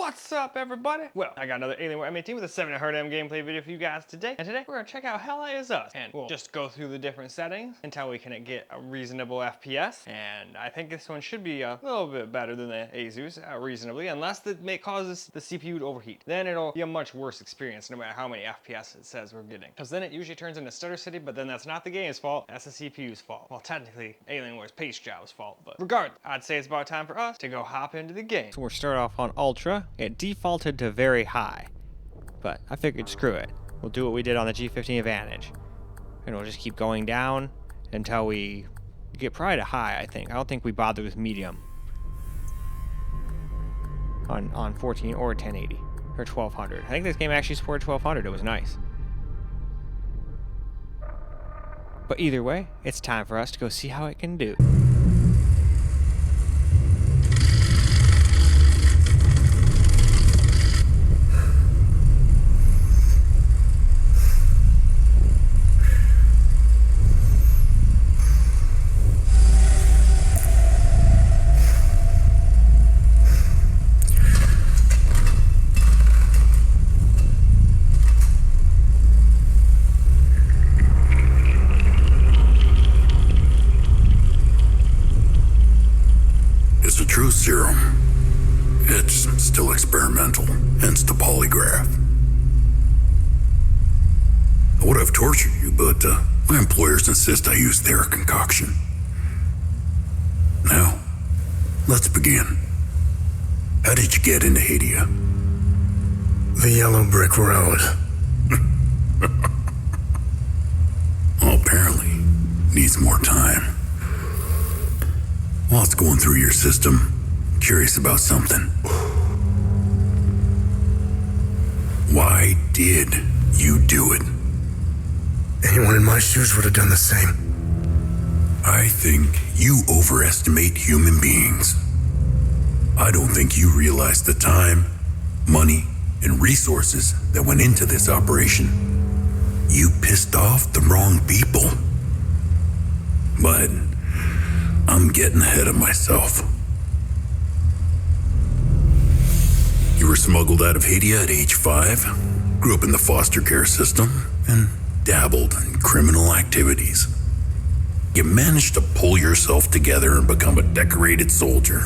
What's up, everybody? Well, I got another Alienware m18 with a 7900M gameplay video for you guys today. And today, we're gonna check out Hella Is Us. And we'll just go through the different settings until we can get a reasonable FPS. And I think this one should be a little bit better than the Asus, reasonably, unless it causes the CPU to overheat. Then it'll be a much worse experience, no matter how many FPS it says we're getting. Because then it usually turns into Stutter City, but then that's not the game's fault, that's the CPU's fault. Well, technically, Alienware's paste job's fault, but regardless, I'd say it's about time for us to go hop into the game. So we'll start off on Ultra. It defaulted to very high, but I figured screw it. We'll do what we did on the G15 Advantage, and we'll just keep going down until we get probably to high. I don't think we bothered with medium on 14 or 1080 or 1200. I think this game actually supported 1200. It was nice. But either way, it's time for us to go see how it can do. True serum. It's still experimental, hence the polygraph. I would have tortured you, but my employers insist I use their concoction. Now, let's begin. How did you get into Hadia? The yellow brick road. Well, apparently, needs more time. While it's going through your system, curious about something. Why did you do it? Anyone in my shoes would have done the same. I think you overestimate human beings. I don't think you realize the time, money, and resources that went into this operation. You pissed off the wrong people. But I'm getting ahead of myself. You were smuggled out of Hadia at age 5, grew up in the foster care system, and dabbled in criminal activities. You managed to pull yourself together and become a decorated soldier.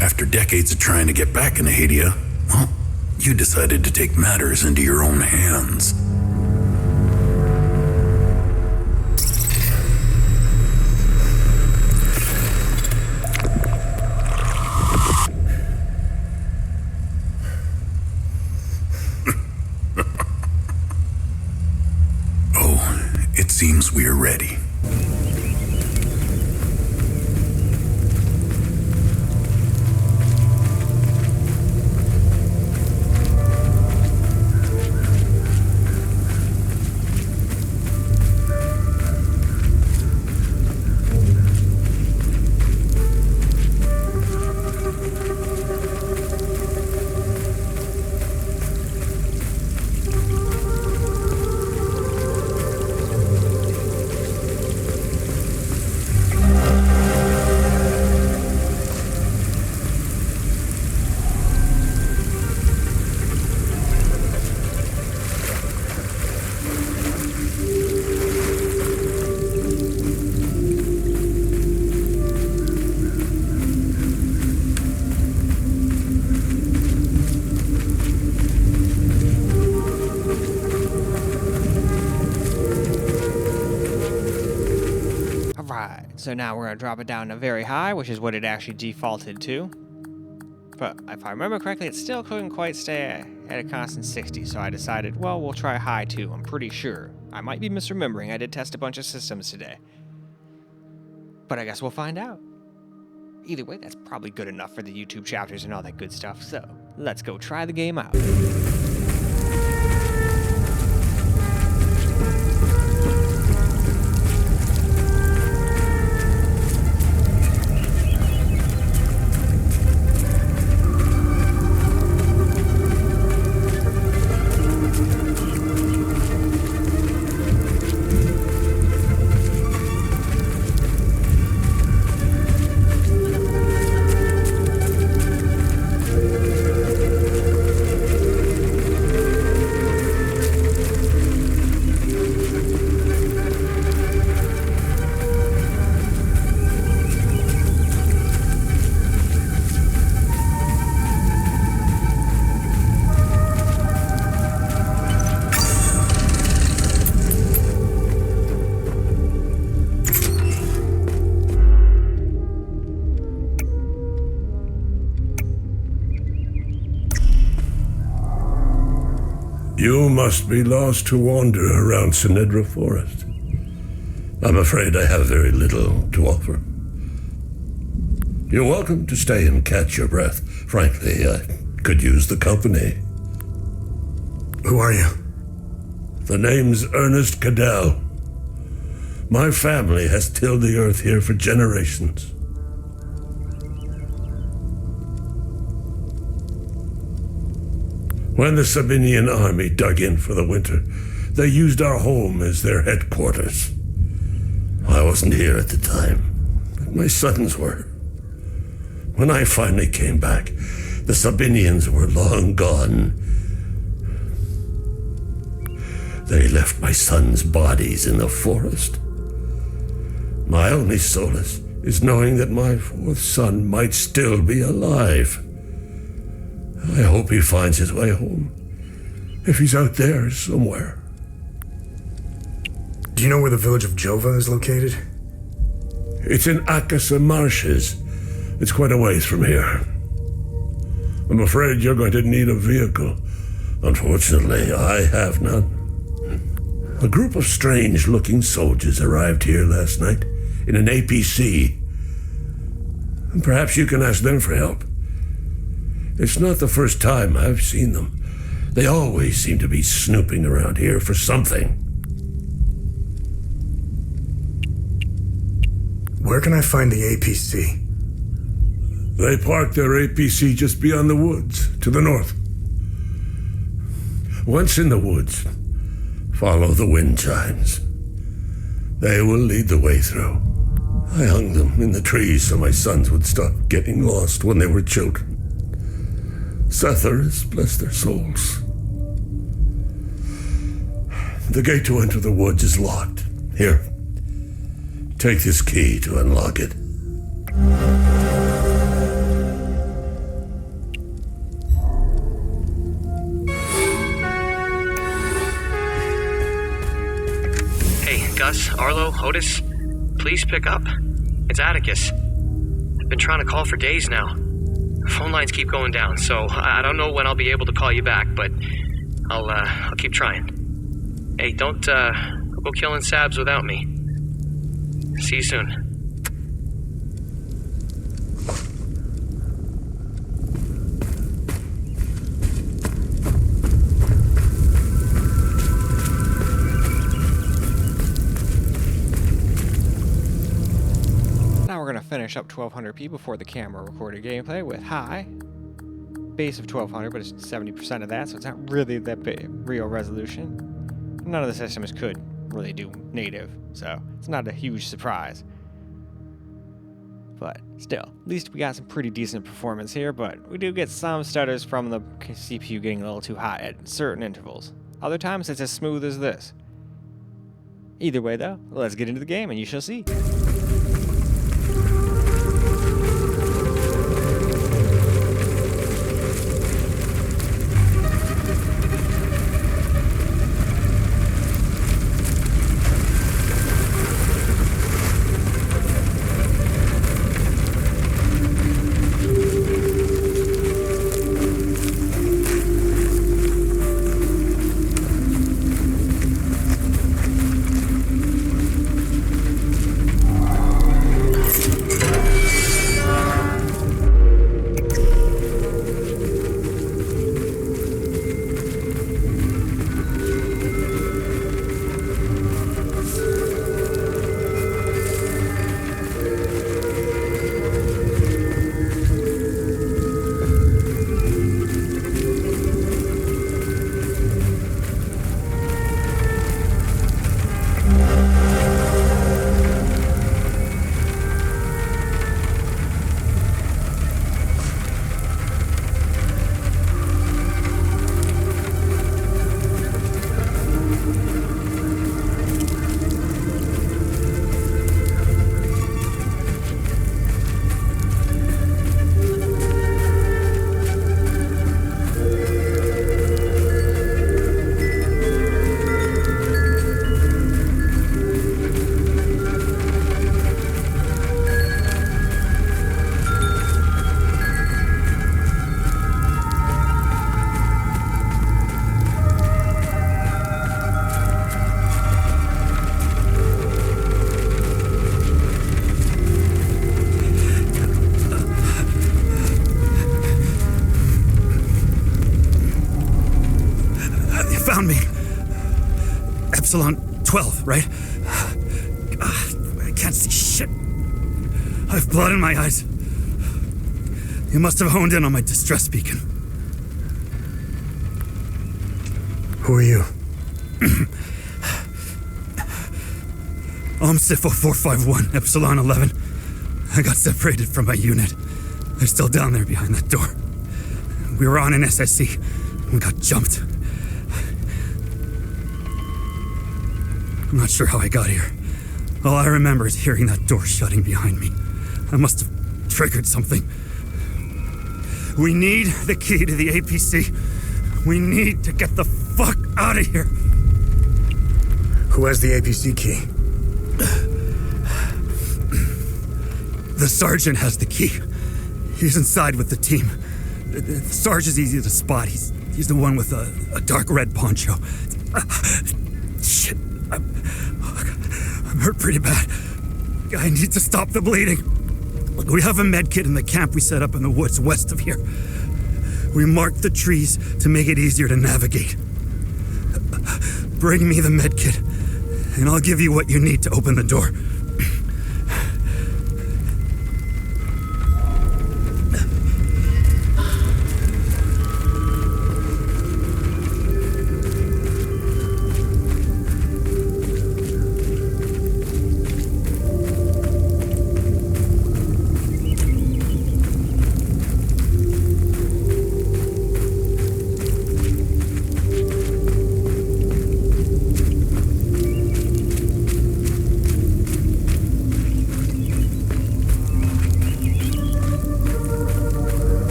After decades of trying to get back into Hadia, well, you decided to take matters into your own hands. It seems we are ready. So now we're going to drop it down to very high, which is what it actually defaulted to. But if I remember correctly, it still couldn't quite stay at a constant 60, so I decided, well, we'll try high too, I'm pretty sure. I might be misremembering, I did test a bunch of systems today. But I guess we'll find out. Either way, that's probably good enough for the YouTube chapters and all that good stuff, so let's go try the game out. You must be lost to wander around Sinedra Forest. I'm afraid I have very little to offer. You're welcome to stay and catch your breath. Frankly, I could use the company. Who are you? The name's Ernest Cadell. My family has tilled the earth here for generations. When the Sabinian army dug in for the winter, they used our home as their headquarters. I wasn't here at the time, but my sons were. When I finally came back, the Sabinians were long gone. They left my sons' bodies in the forest. My only solace is knowing that my fourth son might still be alive. I hope he finds his way home, if he's out there somewhere. Do you know where the village of Jova is located? It's in Akasa Marshes. It's quite a ways from here. I'm afraid you're going to need a vehicle. Unfortunately, I have none. A group of strange-looking soldiers arrived here last night in an APC. Perhaps you can ask them for help. It's not the first time I've seen them. They always seem to be snooping around here for something. Where can I find the APC? They parked their APC just beyond the woods, to the north. Once in the woods, follow the wind chimes. They will lead the way through. I hung them in the trees so my sons would stop getting lost when they were children. Setharus, bless their souls. The gate to enter the woods is locked. Here, take this key to unlock it. Hey, Gus, Arlo, Otis, please pick up. It's Atticus. I've been trying to call for days now. Phone lines keep going down, so I don't know when I'll be able to call you back, but I'll keep trying. Hey, don't go killing Sabs without me. See you soon. Now we're going to finish up 1200p before the camera recorded gameplay with high. Base of 1200, but it's 70% of that, so it's not really that real resolution. None of the systems could really do native, so it's not a huge surprise. But still, at least we got some pretty decent performance here, but we do get some stutters from the CPU getting a little too hot at certain intervals. Other times it's as smooth as this. Either way though, let's get into the game and you shall see. found me. Epsilon 12, right? I can't see shit. I have blood in my eyes. You must have honed in on my distress beacon. Who are you? Sifo 451, Epsilon 11. I got separated from my unit. They're still down there behind that door. We were on an SSC. We got jumped. I'm not sure how I got here. All I remember is hearing that door shutting behind me. I must have triggered something. We need the key to the APC. We need to get the fuck out of here. Who has the APC key? The sergeant has the key. He's inside with the team. The sergeant's easy to spot. He's the one with a dark red poncho. Shit. I'm hurt pretty bad. I need to stop the bleeding. We have a med kit in the camp we set up in the woods west of here. We marked the trees to make it easier to navigate. Bring me the med kit, and I'll give you what you need to open the door.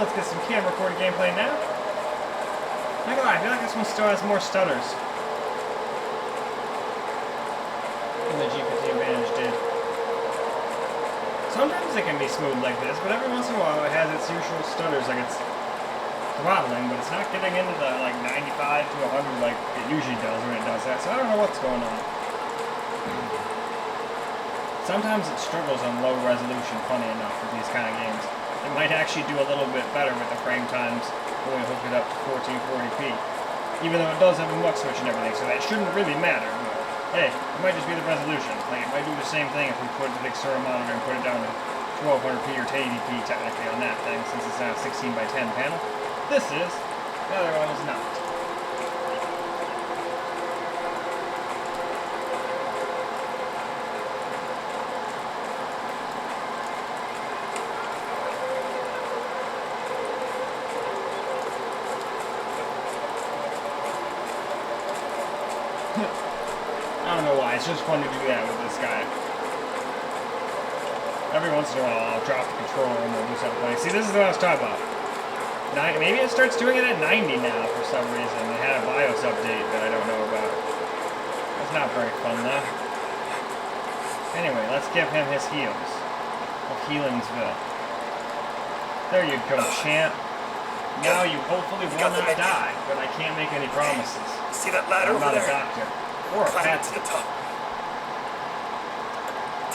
Let's get some camera-recorded gameplay now. Not gonna lie, I feel like this one still has more stutters than the G50 Advantage did. Sometimes it can be smooth like this, but every once in a while it has its usual stutters, like it's throttling, but it's not getting into the like 95 to 100 like it usually does when it does that, so I don't know what's going on. Sometimes it struggles on low resolution, funny enough, with these kind of games. It might actually do a little bit better with the frame times when we hook it up to 1440p. Even though it does have a mux switch and everything, so that shouldn't really matter. But, hey, it might just be the resolution. Like, it might do the same thing if we put the big servo monitor and put it down to 1200p or 1080p technically on that thing, since it's not a 16 by 10 panel. This is, the other one is not. I don't know why, it's just fun to do that with this guy. Every once in a while I'll drop the controller and we'll do something funny. See, this is what I was talking about. Maybe it starts doing it at 90 now for some reason. They had a BIOS update that I don't know about. That's not very fun though. Anyway, let's give him his heals of Healingsville. There you go, champ. Now you hopefully will not die, but I can't make any promises. See that ladder I'm over not a there? doctor. Or a Climb pet. to the top.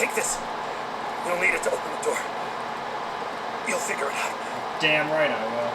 Take this. We'll need it to open the door. You'll figure it out. Damn right I will.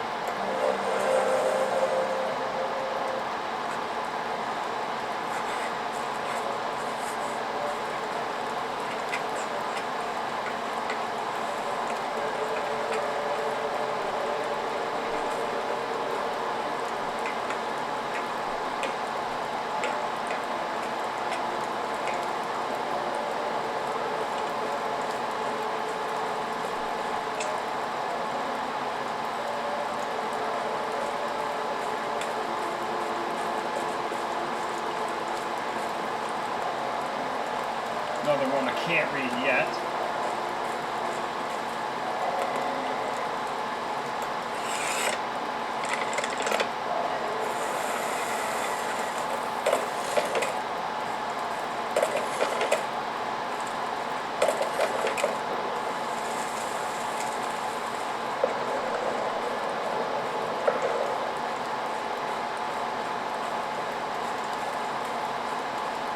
Another one I can't read yet.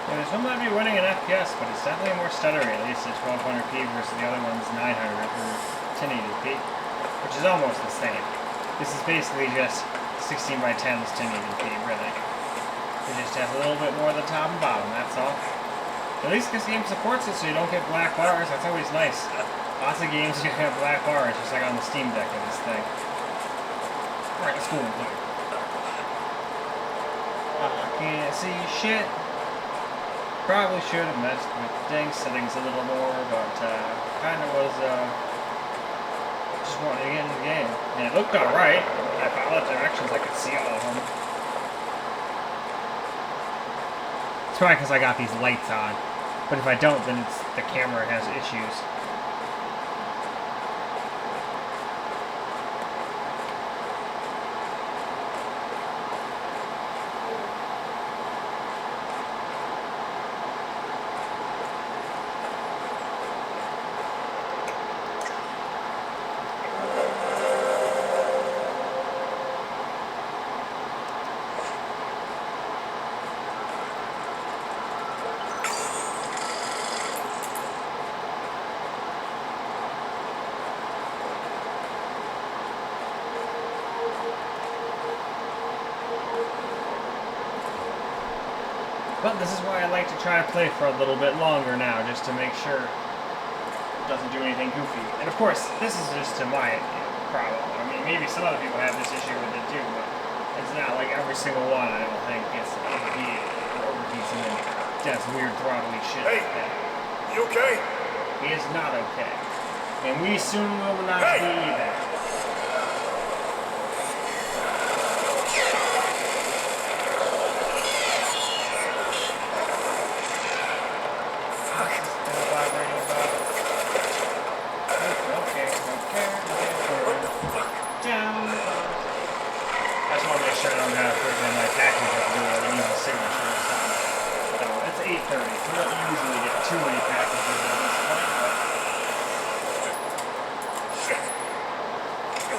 Yeah, this one might be winning an FPS, but it's definitely more stuttery, at least at 1200p versus the other one's 900 or 1080p, which is almost the same. This is basically just 16 by 10's 1080p, really. It just has a little bit more of the top and bottom, that's all. At least this game supports it so you don't get black bars, that's always nice. Lots of games you have black bars, just like on the Steam Deck of this thing. Alright, let's go in here. I can't see shit. Probably should have messed with the dang settings a little more, but kind of was just wanting to get in the game. And it looked alright. I followed directions, I could see all of them. It's probably because I got these lights on. But if I don't, then it's the camera has issues. But this is why I like to try to play for a little bit longer now, just to make sure it doesn't do anything goofy. And of course, this is just to my problem. I mean, maybe some other people have this issue with it too, but it's not like every single one, I don't think, gets overheated or overheats and then does weird throttly shit like that. You okay? He is not okay. And we soon will not be either. Too many packages at this point, but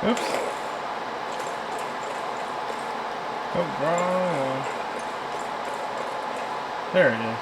Oops. Oh, wrong one. There it is.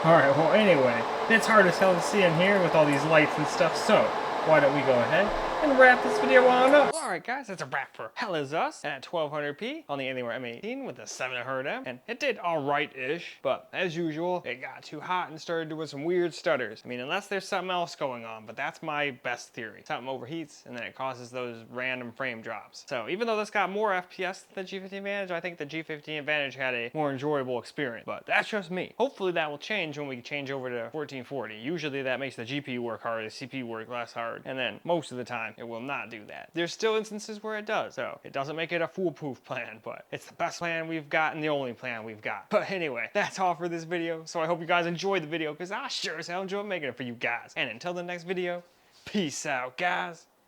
Alright, well anyway, it's hard as hell to see in here with all these lights and stuff, so why don't we go ahead and wrap this video on up. Alright guys, that's a wrap for Hell Is Us at 1200p on the Alienware M18 with the 700M, and it did alright-ish, but as usual, it got too hot and started doing some weird stutters. I mean, unless there's something else going on, but that's my best theory. Something overheats, and then it causes those random frame drops. So even though this got more FPS than the G15 Advantage, I think the G15 Advantage had a more enjoyable experience, but that's just me. Hopefully that will change when we change over to 1440. Usually that makes the GPU work hard, the CPU work less hard, and then most of the time it will not do that. There's still instances where it does, so it doesn't make it a foolproof plan, but it's the best plan we've got and the only plan we've got. But anyway, that's all for this video, so I hope you guys enjoyed the video, because I sure as hell enjoyed making it for you guys. And until the next video, peace out, guys.